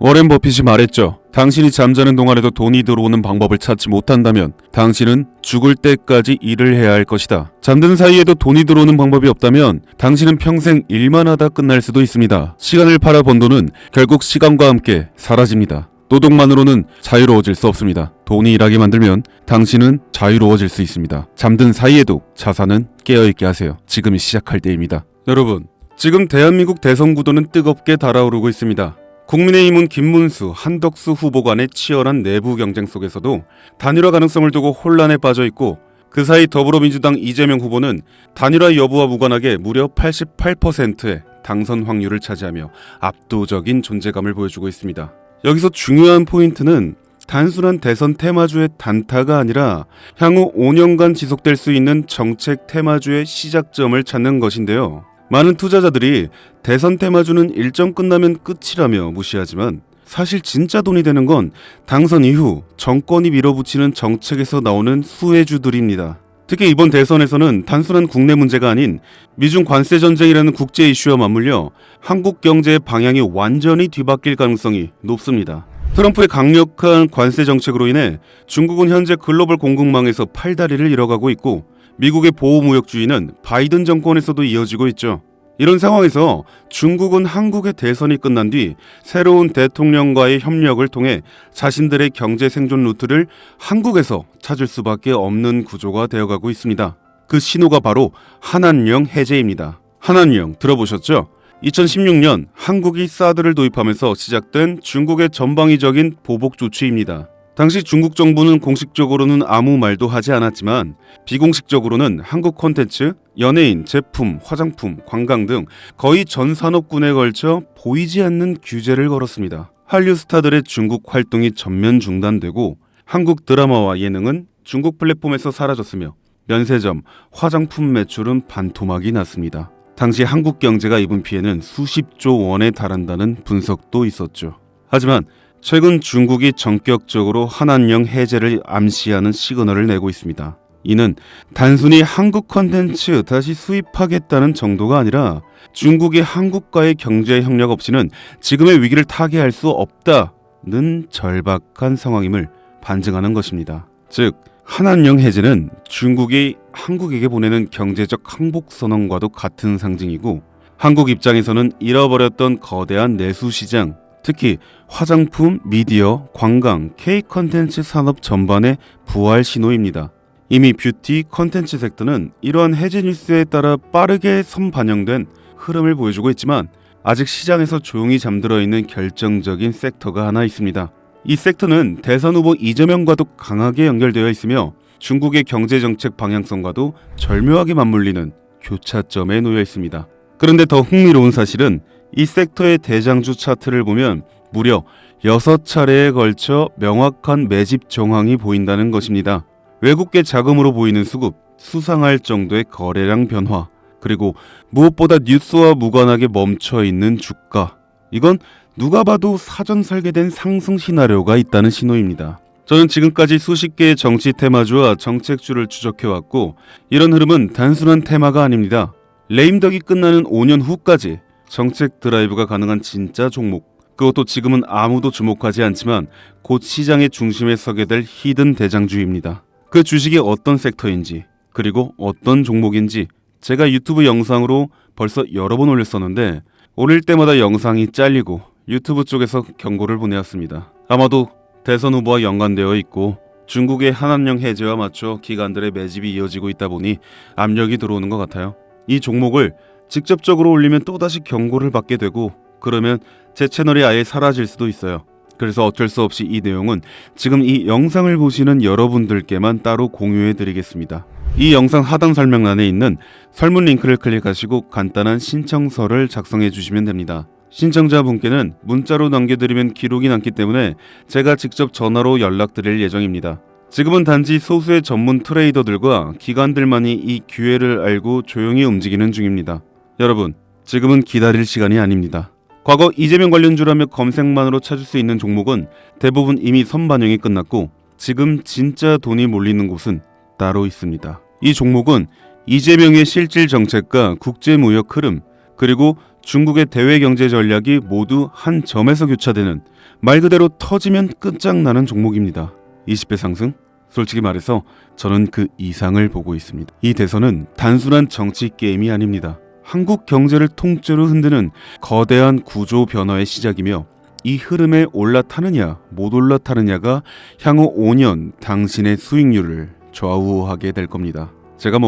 워렌 버핏이 말했죠. 당신이 잠자는 동안에도 돈이 들어오는 방법을 찾지 못한다면 당신은 죽을 때까지 일을 해야 할 것이다. 잠드는 사이에도 돈이 들어오는 방법이 없다면 당신은 평생 일만 하다 끝날 수도 있습니다. 시간을 팔아 번 돈은 결국 시간과 함께 사라집니다. 노동만으로는 자유로워질 수 없습니다. 돈이 일하게 만들면 당신은 자유로워질 수 있습니다. 잠든 사이에도 자산은 깨어있게 하세요. 지금이 시작할 때입니다. 여러분, 지금 대한민국 대선 구도는 뜨겁게 달아오르고 있습니다. 국민의힘은 김문수, 한덕수 후보 간의 치열한 내부 경쟁 속에서도 단일화 가능성을 두고 혼란에 빠져 있고, 그 사이 더불어민주당 이재명 후보는 단일화 여부와 무관하게 무려 88%의 당선 확률을 차지하며 압도적인 존재감을 보여주고 있습니다. 여기서 중요한 포인트는 단순한 대선 테마주의 단타가 아니라 향후 5년간 지속될 수 있는 정책 테마주의 시작점을 찾는 것인데요. 많은 투자자들이 대선 테마주는 일정 끝나면 끝이라며 무시하지만 사실 진짜 돈이 되는 건 당선 이후 정권이 밀어붙이는 정책에서 나오는 수혜주들입니다. 특히 이번 대선에서는 단순한 국내 문제가 아닌 미중 관세 전쟁이라는 국제 이슈와 맞물려 한국 경제의 방향이 완전히 뒤바뀔 가능성이 높습니다. 트럼프의 강력한 관세 정책으로 인해 중국은 현재 글로벌 공급망에서 팔다리를 잃어가고 있고, 미국의 보호무역주의는 바이든 정권에서도 이어지고 있죠. 이런 상황에서 중국은 한국의 대선이 끝난 뒤 새로운 대통령과의 협력을 통해 자신들의 경제 생존 루트를 한국에서 찾을 수밖에 없는 구조가 되어가고 있습니다. 그 신호가 바로 한한령 해제입니다. 한한령 들어보셨죠? 2016년 한국이 사드를 도입하면서 시작된 중국의 전방위적인 보복 조치입니다. 당시 중국 정부는 공식적으로는 아무 말도 하지 않았지만 비공식적으로는 한국 콘텐츠, 연예인, 제품, 화장품, 관광 등 거의 전 산업군에 걸쳐 보이지 않는 규제를 걸었습니다. 한류 스타들의 중국 활동이 전면 중단되고 한국 드라마와 예능은 중국 플랫폼에서 사라졌으며 면세점, 화장품 매출은 반토막이 났습니다. 당시 한국 경제가 입은 피해는 수십조 원에 달한다는 분석도 있었죠. 하지만 최근 중국이 전격적으로 한한령 해제를 암시하는 시그널을 내고 있습니다. 이는 단순히 한국 컨텐츠 다시 수입하겠다는 정도가 아니라 중국이 한국과의 경제 협력 없이는 지금의 위기를 타개할 수 없다는 절박한 상황임을 반증하는 것입니다. 즉, 한한령 해제는 중국이 한국에게 보내는 경제적 항복 선언과도 같은 상징이고, 한국 입장에서는 잃어버렸던 거대한 내수 시장, 특히 화장품, 미디어, 관광, K-컨텐츠 산업 전반의 부활 신호입니다. 이미 뷰티, 컨텐츠 섹터는 이러한 해제 뉴스에 따라 빠르게 선반영된 흐름을 보여주고 있지만 아직 시장에서 조용히 잠들어 있는 결정적인 섹터가 하나 있습니다. 이 섹터는 대선 후보 이재명과도 강하게 연결되어 있으며 중국의 경제정책 방향성과도 절묘하게 맞물리는 교차점에 놓여 있습니다. 그런데 더 흥미로운 사실은 이 섹터의 대장주 차트를 보면 무려 6차례에 걸쳐 명확한 매집 정황이 보인다는 것입니다. 외국계 자금으로 보이는 수급, 수상할 정도의 거래량 변화, 그리고 무엇보다 뉴스와 무관하게 멈춰있는 주가. 이건 누가 봐도 사전 설계된 상승 시나리오가 있다는 신호입니다. 저는 지금까지 수십 개의 정치 테마주와 정책주를 추적해왔고, 이런 흐름은 단순한 테마가 아닙니다. 레임덕이 끝나는 5년 후까지 정책 드라이브가 가능한 진짜 종목, 그것도 지금은 아무도 주목하지 않지만 곧 시장의 중심에 서게 될 히든 대장주입니다. 그 주식이 어떤 섹터인지, 그리고 어떤 종목인지 제가 유튜브 영상으로 벌써 여러 번 올렸었는데 올릴 때마다 영상이 잘리고 유튜브 쪽에서 경고를 보내왔습니다. 아마도 대선 후보와 연관되어 있고 중국의 한한령 해제와 맞춰 기관들의 매집이 이어지고 있다 보니 압력이 들어오는 것 같아요. 이 종목을 직접적으로 올리면 또다시 경고를 받게 되고, 그러면 제 채널이 아예 사라질 수도 있어요. 그래서 어쩔 수 없이 이 내용은 지금 이 영상을 보시는 여러분들께만 따로 공유해 드리겠습니다. 이 영상 하단 설명란에 있는 설문 링크를 클릭하시고 간단한 신청서를 작성해 주시면 됩니다. 신청자분께는 문자로 남겨드리면 기록이 남기 때문에 제가 직접 전화로 연락드릴 예정입니다. 지금은 단지 소수의 전문 트레이더들과 기관들만이 이 기회를 알고 조용히 움직이는 중입니다. 여러분, 지금은 기다릴 시간이 아닙니다. 과거 이재명 관련주라며 검색만으로 찾을 수 있는 종목은 대부분 이미 선반영이 끝났고 지금 진짜 돈이 몰리는 곳은 따로 있습니다. 이 종목은 이재명의 실질 정책과 국제무역 흐름, 그리고 중국의 대외 경제 전략이 모두 한 점에서 교차되는, 말 그대로 터지면 끝장나는 종목입니다. 20배 상승? 솔직히 말해서 저는 그 이상을 보고 있습니다. 이 대선은 단순한 정치 게임이 아닙니다. 한국 경제를 통째로 흔드는 거대한 구조 변화의 시작이며, 이 흐름에 올라타느냐 못 올라타느냐가 향후 5년 당신의 수익률을 좌우하게 될 겁니다. 제가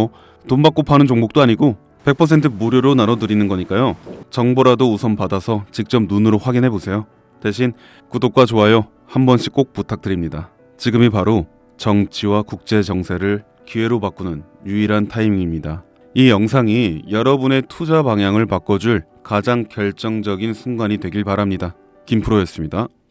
돈 받고 파는 종목도 아니고 100% 무료로 나눠드리는 거니까요. 정보라도 우선 받아서 직접 눈으로 확인해 보세요. 대신 구독과 좋아요 한 번씩 꼭 부탁드립니다. 지금이 바로 정치와 국제 정세를 기회로 바꾸는 유일한 타이밍입니다. 이 영상이 여러분의 투자 방향을 바꿔줄 가장 결정적인 순간이 되길 바랍니다. 김프로였습니다.